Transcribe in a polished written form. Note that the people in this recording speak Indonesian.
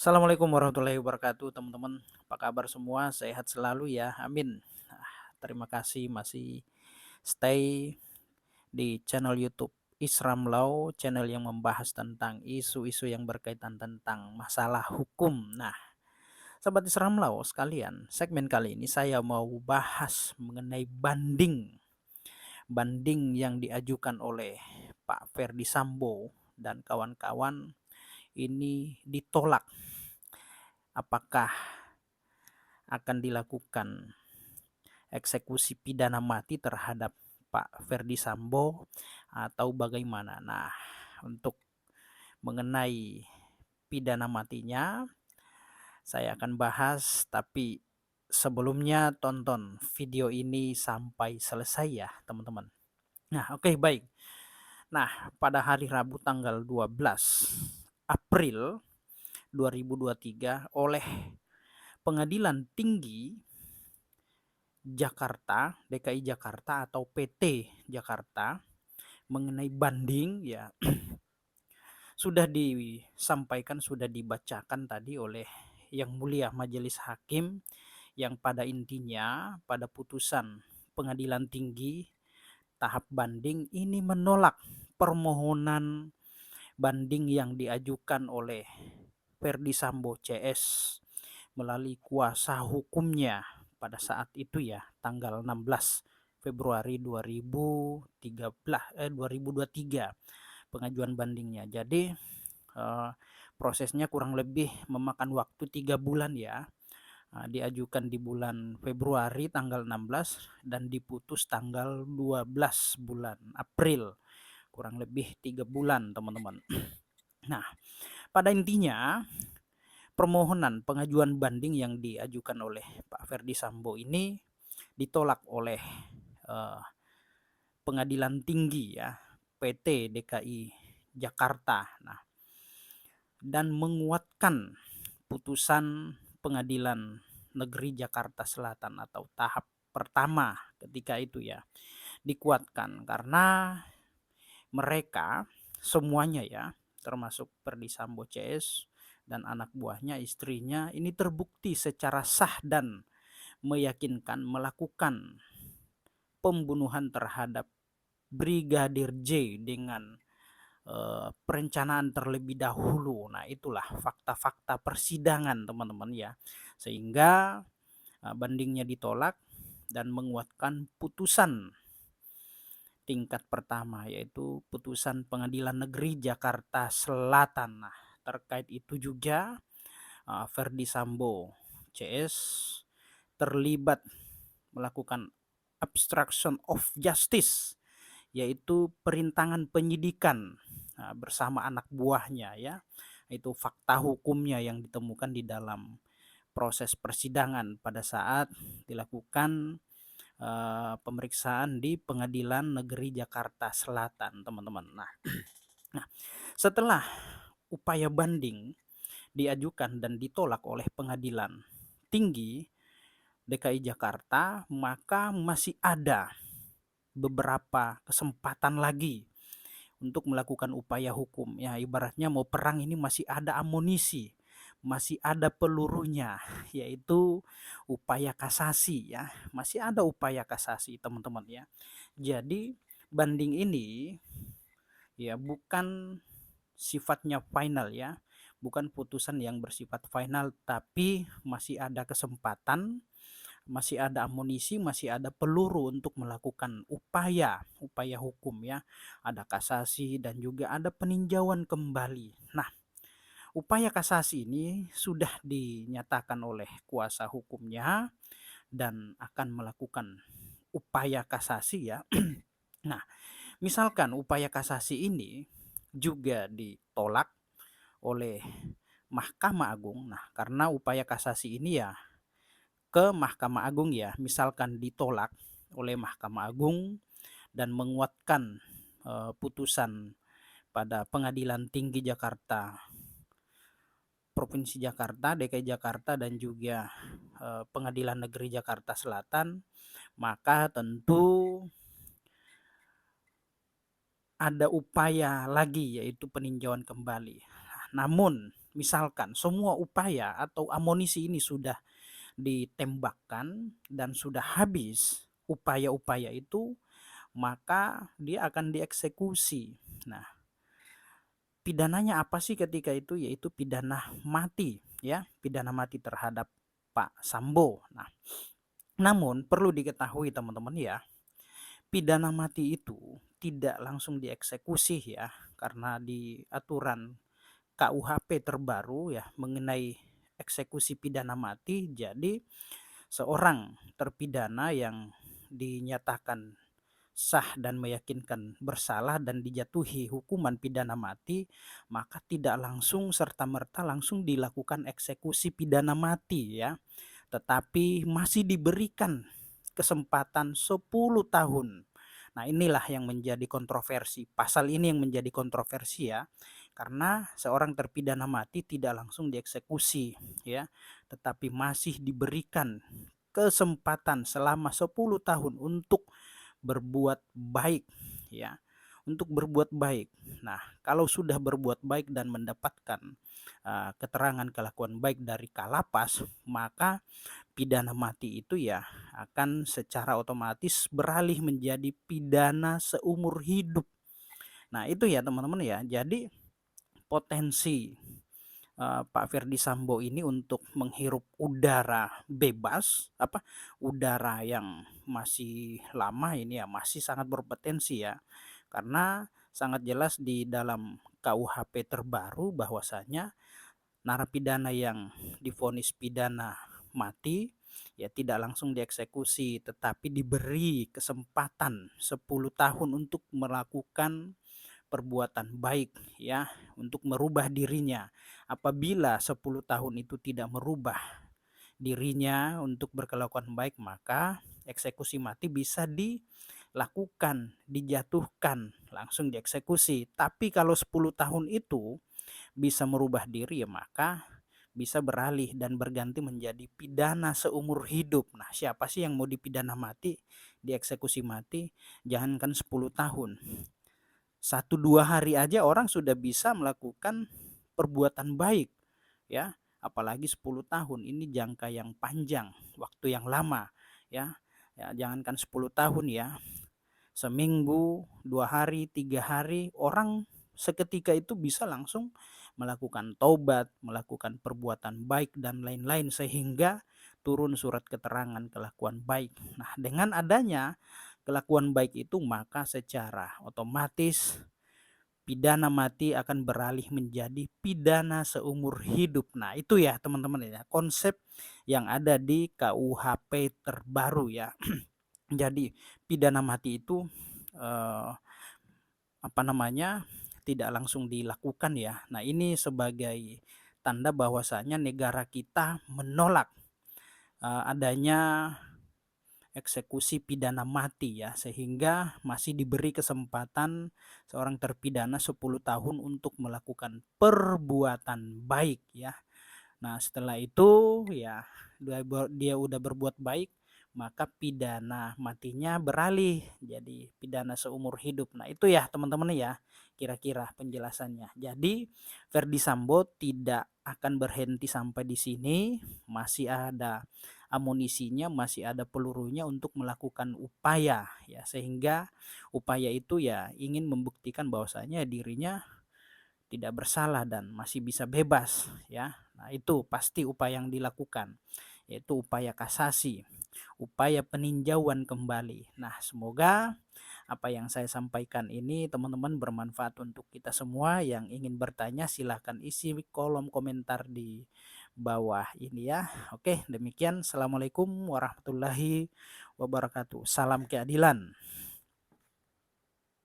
Assalamualaikum warahmatullahi wabarakatuh, teman-teman. Apa kabar semua? Sehat selalu ya, amin. Terima kasih masih stay di channel YouTube Isram Law, channel yang membahas tentang isu-isu yang berkaitan tentang masalah hukum. Nah, sahabat Isram Law sekalian, segmen kali ini saya mau bahas mengenai banding yang diajukan oleh Pak Ferdi Sambo dan kawan-kawan ini ditolak. Apakah akan dilakukan eksekusi pidana mati terhadap Pak Ferdi Sambo atau bagaimana? Nah, untuk mengenai pidana matinya saya akan bahas, tapi sebelumnya tonton video ini sampai selesai ya, teman-teman. Nah, oke, baik. Nah, pada hari Rabu tanggal 12 April 2023 oleh Pengadilan Tinggi Jakarta, DKI Jakarta atau PT Jakarta mengenai banding ya sudah disampaikan, sudah dibacakan tadi oleh Yang Mulia Majelis Hakim, yang pada intinya pada putusan Pengadilan Tinggi tahap banding ini menolak permohonan banding yang diajukan oleh Ferdi Sambo CS melalui kuasa hukumnya pada saat itu ya, tanggal 16 Februari 2023 pengajuan bandingnya. Jadi prosesnya kurang lebih memakan waktu 3 bulan ya. Diajukan di bulan Februari tanggal 16 dan diputus tanggal 12 bulan April, kurang lebih 3 bulan, teman-teman. Nah, pada intinya permohonan pengajuan banding yang diajukan oleh Pak Ferdi Sambo ini ditolak oleh Pengadilan Tinggi ya, PT DKI Jakarta. Nah, dan menguatkan putusan Pengadilan Negeri Jakarta Selatan atau tahap pertama ketika itu ya, dikuatkan karena mereka semuanya ya, termasuk Ferdi Sambo CS dan anak buahnya, istrinya, ini terbukti secara sah dan meyakinkan melakukan pembunuhan terhadap Brigadir J dengan perencanaan terlebih dahulu. Nah, itulah fakta-fakta persidangan, teman-teman ya. Sehingga bandingnya ditolak dan menguatkan putusan tingkat pertama, yaitu putusan Pengadilan Negeri Jakarta Selatan. Nah, terkait itu juga Ferdi Sambo CS terlibat melakukan obstruction of justice, yaitu perintangan penyidikan bersama anak buahnya ya. Itu fakta hukumnya yang ditemukan di dalam proses persidangan pada saat dilakukan pemeriksaan di Pengadilan Negeri Jakarta Selatan, teman-teman. Nah, setelah upaya banding diajukan dan ditolak oleh Pengadilan Tinggi DKI Jakarta, maka masih ada beberapa kesempatan lagi untuk melakukan upaya hukum ya. Ibaratnya mau perang ini masih ada amunisi, masih ada pelurunya, yaitu upaya kasasi ya. Masih ada upaya kasasi, teman-teman ya. Jadi banding ini ya bukan sifatnya final ya, bukan putusan yang bersifat final, tapi masih ada kesempatan, masih ada amunisi, masih ada peluru untuk melakukan upaya hukum ya. Ada kasasi dan juga ada peninjauan kembali. Nah, upaya kasasi ini sudah dinyatakan oleh kuasa hukumnya dan akan melakukan upaya kasasi ya. Nah, misalkan upaya kasasi ini juga ditolak oleh Mahkamah Agung. Nah, karena upaya kasasi ini ya ke Mahkamah Agung ya, misalkan ditolak oleh Mahkamah Agung dan menguatkan putusan pada Pengadilan Tinggi Jakarta, Provinsi Jakarta, DKI Jakarta dan juga Pengadilan Negeri Jakarta Selatan, maka tentu ada upaya lagi yaitu peninjauan kembali. Namun misalkan semua upaya atau amunisi ini sudah ditembakkan dan sudah habis upaya-upaya itu, maka dia akan dieksekusi. Nah, pidananya apa sih ketika itu? Yaitu pidana mati, ya, pidana mati terhadap Pak Sambo. Nah, namun perlu diketahui teman-teman ya, pidana mati itu tidak langsung dieksekusi ya, karena di aturan KUHP terbaru ya mengenai eksekusi pidana mati. Jadi seorang terpidana yang dinyatakan sah dan meyakinkan bersalah dan dijatuhi hukuman pidana mati, maka tidak langsung serta-merta langsung dilakukan eksekusi pidana mati ya, tetapi masih diberikan kesempatan 10 tahun. Nah, inilah yang menjadi kontroversi. Pasal ini yang menjadi kontroversi ya. Karena seorang terpidana mati tidak langsung dieksekusi ya, tetapi masih diberikan kesempatan selama 10 tahun untuk berbuat baik ya, untuk berbuat baik. Nah, kalau sudah berbuat baik dan mendapatkan keterangan kelakuan baik dari Kalapas, maka pidana mati itu ya akan secara otomatis beralih menjadi pidana seumur hidup. Nah, itu ya teman-teman ya. Jadi potensi Pak Ferdi Sambo ini untuk menghirup udara bebas, udara yang masih lama ini ya masih sangat berpotensi ya. Karena sangat jelas di dalam KUHP terbaru bahwasanya narapidana yang divonis pidana mati ya tidak langsung dieksekusi, tetapi diberi kesempatan 10 tahun untuk melakukan perbuatan baik ya, untuk merubah dirinya. Apabila 10 tahun itu tidak merubah dirinya untuk berkelakuan baik, maka eksekusi mati bisa dilakukan, dijatuhkan, langsung dieksekusi. Tapi kalau 10 tahun itu bisa merubah diri ya, maka bisa beralih dan berganti menjadi pidana seumur hidup. Nah, siapa sih yang mau dipidana mati, dieksekusi mati? Jangankan 10 tahun. 1-2 hari aja orang sudah bisa melakukan perbuatan baik ya, apalagi 10 tahun. Ini jangka yang panjang, waktu yang lama ya. Ya, jangankan 10 tahun ya, seminggu, 2 hari, 3 hari, orang seketika itu bisa langsung melakukan taubat, melakukan perbuatan baik dan lain-lain, sehingga turun surat keterangan kelakuan baik. Nah, dengan adanya kelakuan baik itu, maka secara otomatis pidana mati akan beralih menjadi pidana seumur hidup. Nah, itu ya teman-teman ya, konsep yang ada di KUHP terbaru ya. Jadi pidana mati itu eh, tidak langsung dilakukan ya. Nah, ini sebagai tanda bahwasanya negara kita menolak adanya eksekusi pidana mati ya, sehingga masih diberi kesempatan seorang terpidana 10 tahun untuk melakukan perbuatan baik ya. Nah, setelah itu ya dia udah berbuat baik, maka pidana matinya beralih jadi pidana seumur hidup. Nah, itu ya teman-teman ya, kira-kira penjelasannya. Jadi Ferdi Sambo tidak akan berhenti sampai di sini, masih ada amunisinya, masih ada pelurunya untuk melakukan upaya ya, sehingga upaya itu ya ingin membuktikan bahwasanya dirinya tidak bersalah dan masih bisa bebas ya. Nah, itu pasti upaya yang dilakukan, yaitu upaya kasasi, upaya peninjauan kembali. Nah, semoga apa yang saya sampaikan ini teman-teman bermanfaat untuk kita semua. Yang ingin bertanya silahkan isi kolom komentar di bawah ini ya. Oke, demikian. Assalamualaikum warahmatullahi wabarakatuh. Salam keadilan.